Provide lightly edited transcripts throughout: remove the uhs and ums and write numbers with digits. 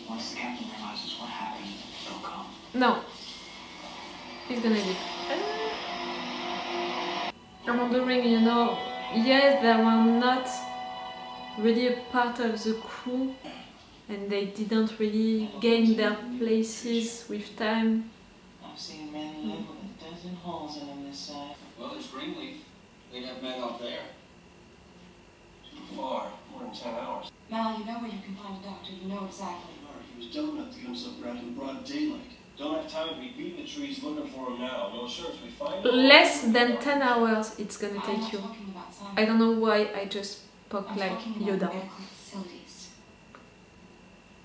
Once the captain realizes what happened, they'll come. No. He's gonna leave. I'm wondering, you know, yes, they were not really a part of the crew and they didn't really gain their places with time. I've seen men live with a dozen holes in them this side. Well, there's Greenleaf. They'd have men up there. Too far. More than 10 hours. Mal, you know where you can find a doctor. You know exactly. He was dumb enough to get himself grabbed in broad daylight. Don't have time to be beating the trees looking for him now. No assurance we find him. Less than 10 hours it's gonna take you. I don't know why I just spoke like Yoda.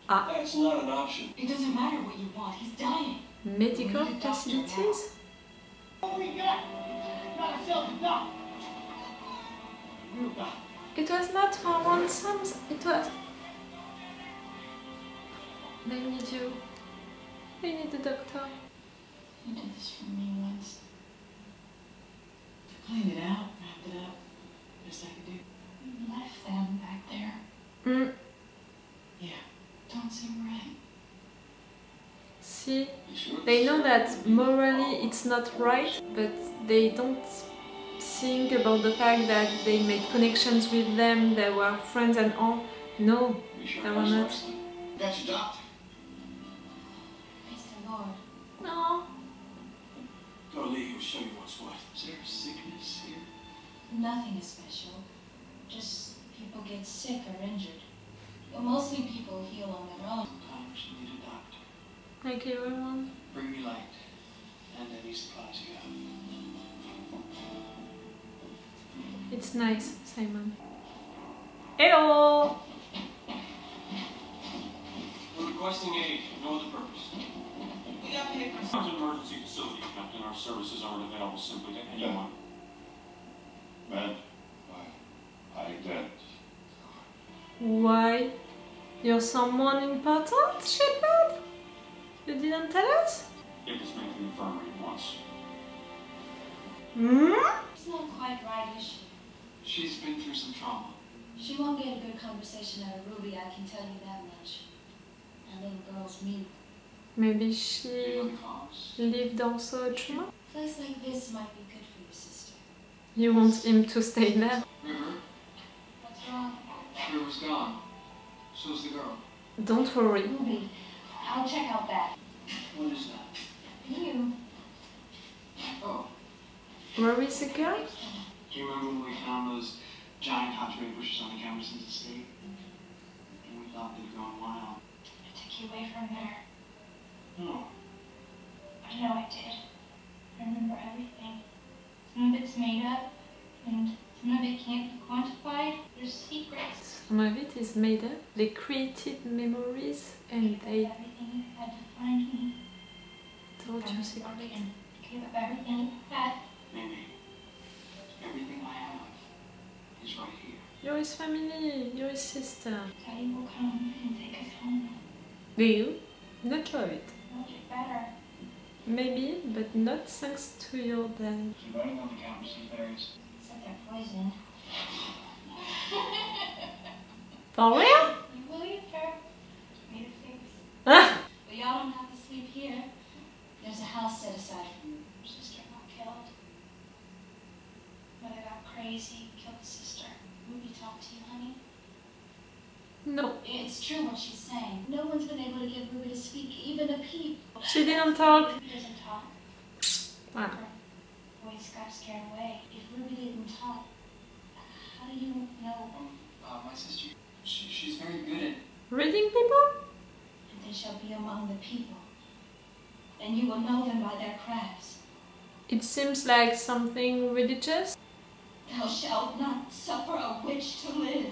Ah. That's not an option. It doesn't matter what you want. He's dying. Medical facilities? It was not for ransoms, it was... They need you. They need the doctor. You did this for me once. Cleaned it out, wrapped it up. Best I could do. You left them back there. Yeah. Don't seem right. See, they know that morally it's not right, but they don't think about the fact that they made connections with them, they were friends and all. No, they were not. That's your doctor. Praise the Lord. No. Go, Lee, he'll show you what's what. Is there a sickness here? Nothing is special. Just people get sick or injured. But mostly people heal on their own. Sometimes you need a doctor. Thank you, everyone. Bring me light and any supplies you have. It's nice, Simon. Hello! We're requesting aid. No other purpose. We got papers. It's an emergency facility, Captain. Our services aren't available simply to anyone. Man, I dead. Why? You're someone important, Shepard? You didn't tell us? It was made to the infirmary once. Hmm? It's not quite right, is she? She's been through some trauma. She won't get a good conversation out of Ruby, I can tell you that much. That little girl's mean. Maybe You she know the cause? lived also a trauma? A place like this might be good for your sister. You want him to stay there? River? What's wrong? River's gone. So's the girl. Don't worry. Ruby, I'll check out that. What is that? You? Oh, Where is the girl? do you remember when we found those giant hot spring bushes on the campus in the state? And we thought they'd gone wild. I took you away from there. No. I know I did. I remember everything. Some of it's made up, and some of it can't be quantified. There's secrets. Some of it is made up. They created memories and they Everything you had to find me. told you secrets. And gave up everything you had. Maybe. Everything I have is right here. You're his family, you're his sister. Daddy will come and take us home. Do you? Not sure of it. It'll get better. Maybe, but not thanks to your dad. Keep running on the campus and berries. Except they're poisoned. For real? You believe her? Made a face. Ah! But y'all don't have to sleep here. There's a house set aside for you. Your sister got killed. Mother got crazy, killed the sister. Ruby talked to you, honey? No, It's true what she's saying. No one's been able to get Ruby to speak, even a peep. she didn't talk. Ruby doesn't talk. Ah. Her voice got scared away. If Ruby didn't talk, how do you know? My sister, she's very good at... Reading people? And they shall be among the people. And you will know them by their crafts. It seems like something religious. Thou shalt not suffer a witch to live.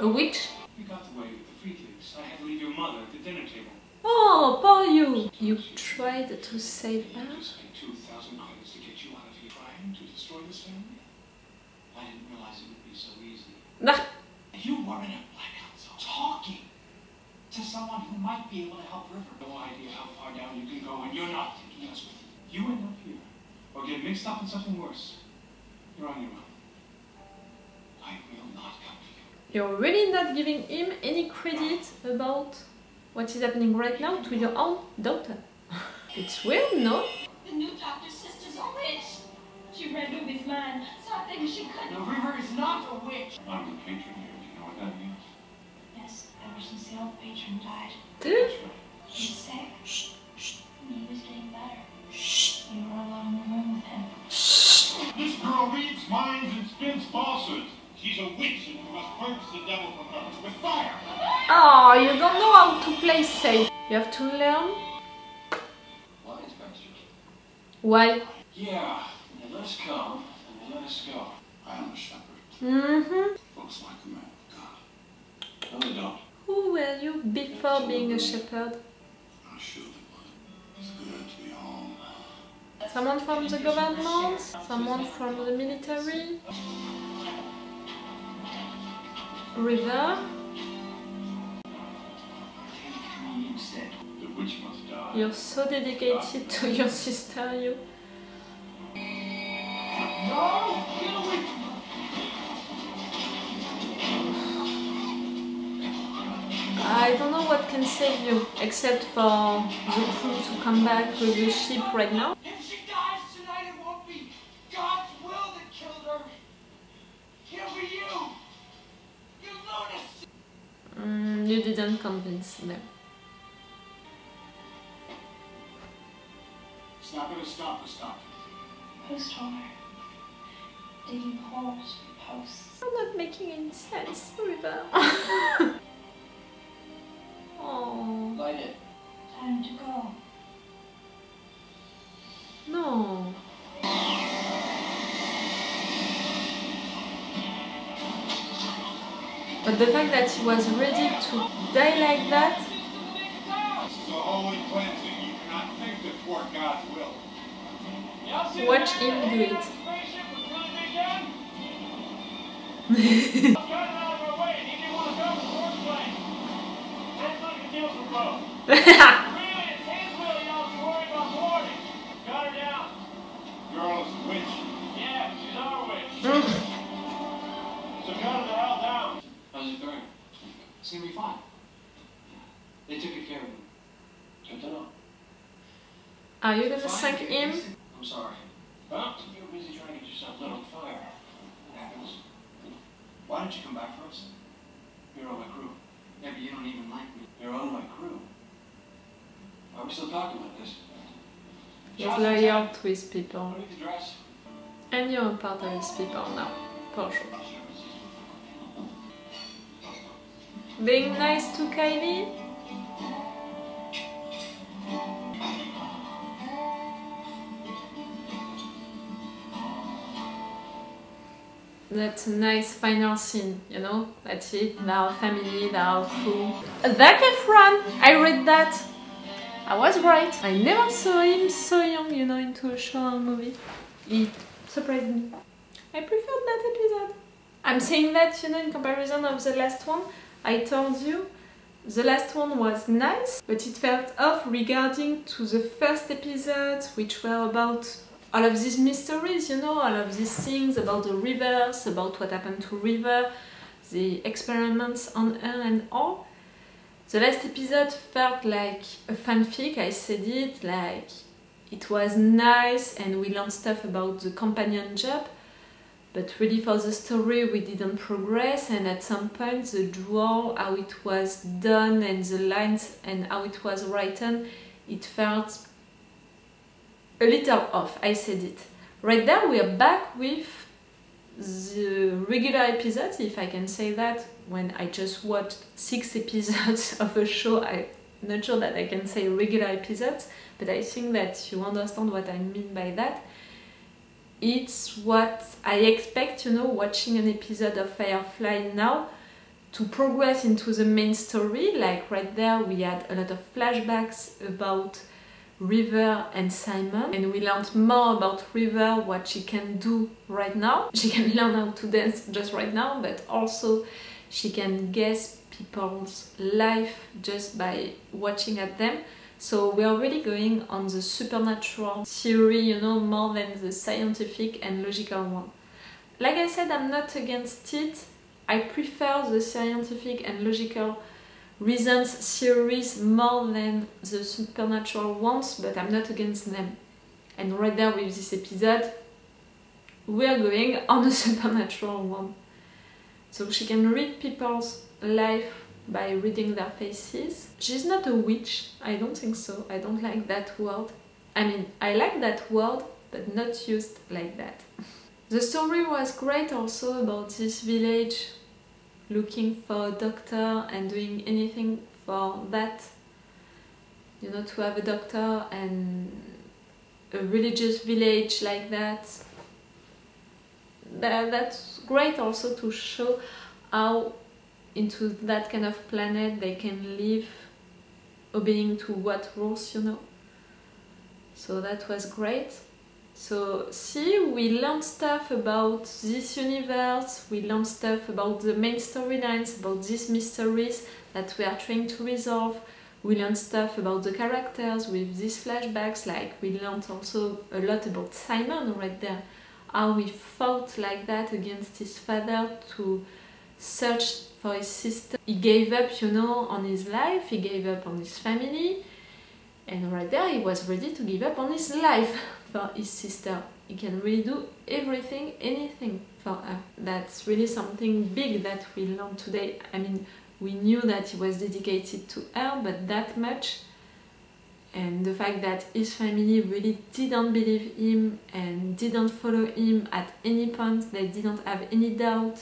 A witch? You got away with the Friedrichs. I had to leave your mother at the dinner table. Oh, poor you. You tried to save her? Just paid 2,000 credits to get you out of here. Trying to destroy this family? I didn't realize it would be so easy. Nah. You were in a blackout zone talking to someone who might be able to help River. No idea how far down you can go, and you're not taking us with you. You end up here, or get mixed up in something worse. You're on your own. I will not come for you. You're really not giving him any credit about what is happening right now to your own daughter. It's weird, no? The new doctor's sister's a witch. She read Ruby's mind, so I think she could. No, River is not a witch. I'm the patron here. Do you know what that means? Yes, ever since the old patron died. Dude. He was sick. And he was getting better. We were alone in the room with him. This girl reads minds and spins falsehoods. She's a witch and we must purge the devil from her with fire. Oh, you don't know how to play safe. You have to learn. Why, Inspector? Why? Yeah, they let us come and they let us go. I am a shepherd. Mm-hmm. Looks like the man of God. No, they don't. Who were you before being a shepherd? I should have. It's good to be home. Someone from the government? Someone from the military? River? Instead. The witch must die. You're so dedicated to your sister, you. No! Get away! I don't know what can save you, except for the crew to come back with the ship right now. If she dies tonight, it won't be God's will that killed her. It'll be you! You lunacy! You didn't convince them. It's not gonna stop us, Doctor. Post told her. Digging holes for posts. You're not making any sense, River. Oh, Light it. Time to go. no. But the fact that he was ready to die like that, This is a holy cleansing. You cannot think to thwart God's will. watch him do it. Girl is a witch. Yeah, she's our witch. So cut her the hell down. How's it going? It's gonna be fine. They took good care of him. Good to know. Are you gonna thank him? I'm sorry. Huh? You were busy trying to get yourself lit on fire. What happens? Why don't you come back for us? You're on my crew. Yeah, but you don't even like me. You're on my crew. Why are we still talking about this? He's loyal to his people. I need to dress. And you're a part of his people now, for sure. Being nice to Kylie? That's a nice final scene, you know? That's it, they're a family, they're a crew. Zac Efron! I read that! I was right. I never saw him so young, you know, into a show or movie. It surprised me. I preferred that episode. I'm saying that, you know, in comparison of the last one. I told you, the last one was nice, but it felt off regarding to the first episodes, which were about all of these mysteries, you know, all of these things about the rivers, about what happened to River, the experiments on her and all. The last episode felt like a fanfic, I said it, like it was nice and we learned stuff about the companion job, but really for the story we didn't progress, and at some point the draw, how it was done and the lines and how it was written, it felt a little off, I said it. Right now we are back with the regular episodes, if I can say that. When I just watched 6 episodes of a show, I'm not sure that I can say regular episodes, but I think that you understand what I mean by that. It's what I expect, you know, watching an episode of Firefly now, to progress into the main story. Like right there we had a lot of flashbacks about River and Simon, and we learned more about River, what she can do right now. She can learn how to dance just right now, but also she can guess people's life just by watching at them. So we are really going on the supernatural theory, you know, more than the scientific and logical one. Like I said, I'm not against it. I prefer the scientific and logical reasons theories more than the supernatural ones, but I'm not against them. And right there with this episode, we are going on a supernatural one. So she can read people's life by reading their faces. She's not a witch, I don't think so. I don't like that word. I mean, I like that word, but not used like that. The story was great also about this village looking for a doctor and doing anything for that. You know, to have a doctor and a religious village like that. That's great also to show how into that kind of planet they can live obeying to what rules, you know. So that was great. So see, we learned stuff about this universe, we learned stuff about the main storylines, about these mysteries that we are trying to resolve. We learned stuff about the characters with these flashbacks, like we learned also a lot about Simon right there. How he fought like that against his father to search for his sister. He gave up, you know, on his life, he gave up on his family, and right there he was ready to give up on his life for his sister. He can really do everything, anything for her. That's really something big that we learned today. I mean, we knew that he was dedicated to her, but that much. And the fact that his family really didn't believe him and didn't follow him at any point, they didn't have any doubt.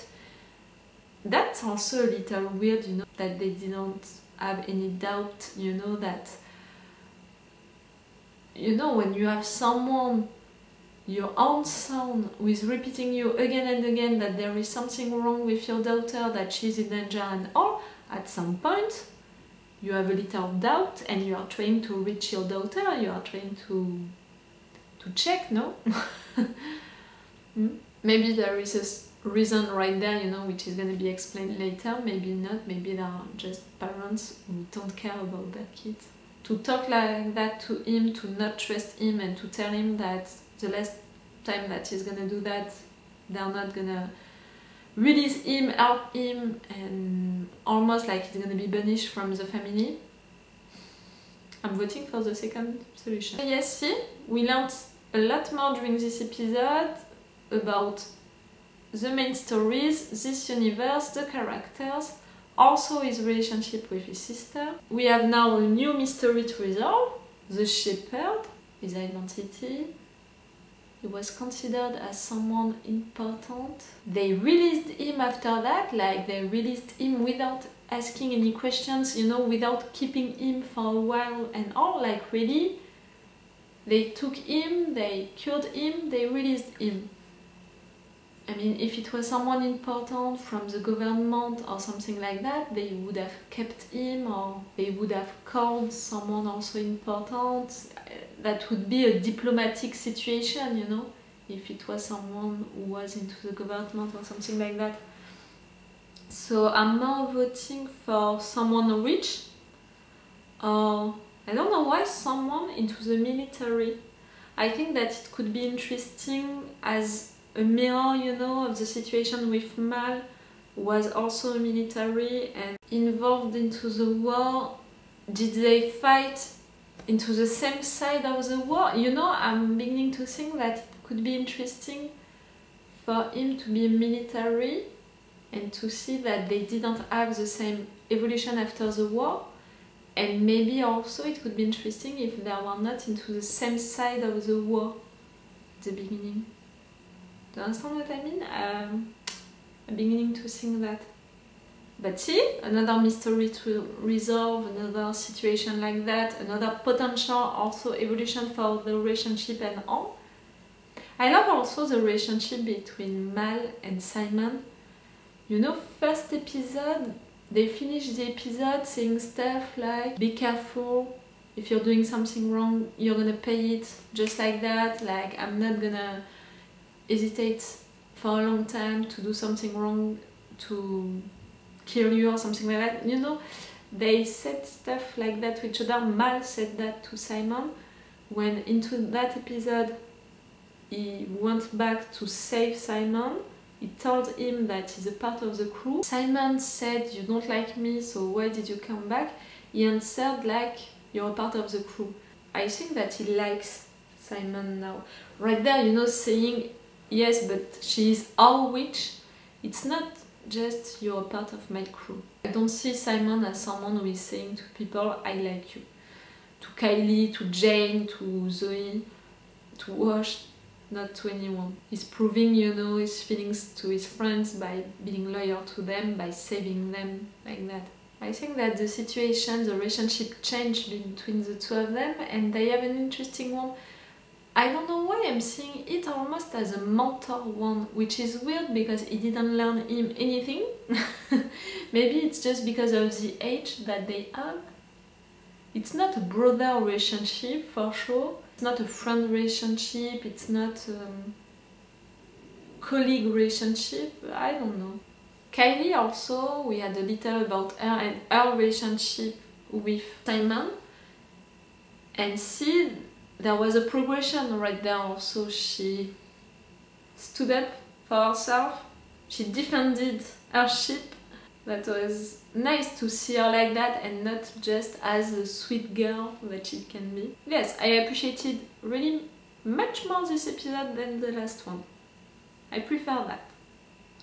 That's also a little weird, you know, that they didn't have any doubt, you know, that, you know, when you have someone, your own son, who is repeating you again and again that there is something wrong with your daughter, that she's in danger and all, at some point, you have a little doubt and you are trying to reach your daughter, you are trying to check, no? Maybe there is a reason right there, you know, which is going to be explained later, maybe not, maybe they are just parents who don't care about their kids. To talk like that to him, to not trust him and to tell him that the last time that he's going to do that, they're not going to release him, help him, and almost like he's gonna be banished from the family. I'm voting for the second solution. Yes, see, we learned a lot more during this episode about the main stories, this universe, the characters, also his relationship with his sister. We have now a new mystery to resolve, the shepherd, his identity. He was considered as someone important. They released him after that, like they released him without asking any questions, you know, without keeping him for a while and all, like really. They took him, they cured him, they released him. I mean, if it was someone important from the government or something like that, they would have kept him, or they would have called someone also important. That would be a diplomatic situation, you know, if it was someone who was into the government or something like that. So I'm more voting for someone rich, or I don't know why, someone into the military. I think that it could be interesting as a mirror, you know, of the situation with Mal, who was also military and involved into the war. Did they fight into the same side of the war? You know, I'm beginning to think that it could be interesting for him to be military and to see that they didn't have the same evolution after the war. And maybe also it could be interesting if they were not into the same side of the war at the beginning. Do you understand what I mean? I'm beginning to think that. But see, another mystery to resolve, another situation like that, another potential also evolution for the relationship and all. I love also the relationship between Mal and Simon. You know, first episode, they finish the episode saying stuff like, be careful, if you're doing something wrong, you're gonna pay it, just like that, like I'm not gonna hesitate for a long time to do something wrong, to kill you or something like that, you know. They said stuff like that to each other. Mal said that to Simon when into that episode he went back to save Simon. He told him that he's a part of the crew. Simon said, you don't like me, so why did you come back? He answered like, you're a part of the crew. I think that he likes Simon now. Right there, you know, saying, yes, but she's our witch. It's not just you're a part of my crew. I don't see Simon as someone who is saying to people, I like you. To Kylie, to Jane, to Zoe, to Wash, not to anyone. He's proving, you know, his feelings to his friends by being loyal to them, by saving them, like that. I think that the situation, the relationship changed between the two of them, and they have an interesting one. I don't know why I'm seeing it almost as a mentor one, which is weird because he didn't learn him anything. Maybe it's just because of the age that they have. It's not a brother relationship for sure. It's not a friend relationship. It's not a colleague relationship. I don't know. Kylie also, we had a little about her and her relationship with Simon. And see, there was a progression right there also. She stood up for herself. She defended her ship. That was nice to see her like that and not just as a sweet girl that she can be. Yes, I appreciated really much more this episode than the last one. I prefer that.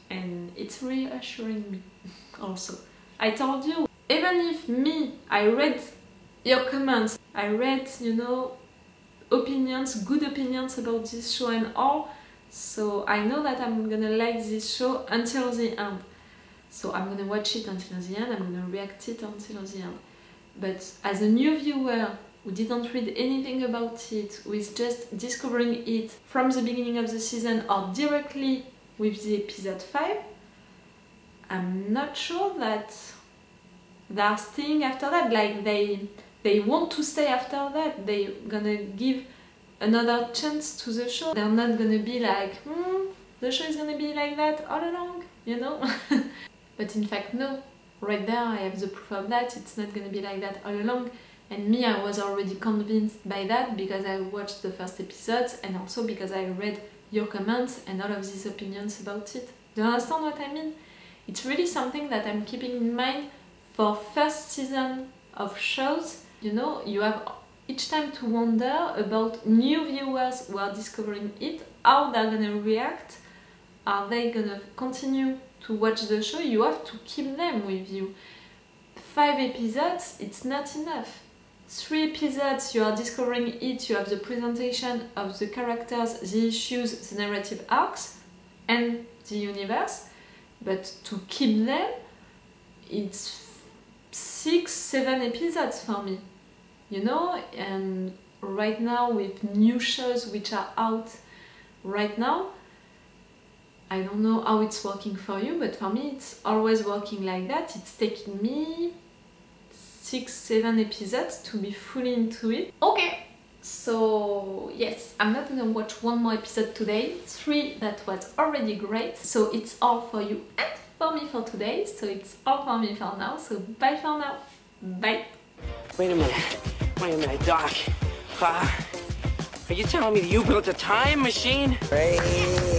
And it's reassuring me also. I told you, even if I read your comments, I read, you know, opinions, good opinions about this show and all, so I know that I'm gonna like this show until the end. So I'm gonna watch it until the end, I'm gonna react it until the end. But as a new viewer who didn't read anything about it, who is just discovering it from the beginning of the season or directly with the episode 5, I'm not sure that they're staying after that. Like they want to stay after that. They're gonna give another chance to the show. They're not gonna be like, the show is gonna be like that all along, you know? But in fact, no. Right there, I have the proof of that. It's not gonna be like that all along. And me, I was already convinced by that because I watched the first episodes and also because I read your comments and all of these opinions about it. Do you understand what I mean? It's really something that I'm keeping in mind for first season of shows. You know, you have each time to wonder about new viewers who are discovering it, how they're gonna react. Are they gonna continue to watch the show? You have to keep them with you. 5 episodes, it's not enough. 3 episodes, you are discovering it, you have the presentation of the characters, the issues, the narrative arcs, and the universe. But to keep them, it's 6, 7 episodes for me. You know, and right now with new shows which are out right now, I don't know how it's working for you, but for me it's always working like that. It's taking me 6, 7 episodes to be fully into it. Okay, so yes, I'm not gonna watch one more episode today. 3, that was already great. So it's all for you and for me for today. So it's all for me for now. So bye for now. Bye. Wait a minute, Doc. Are you telling me that you built a time machine? Right.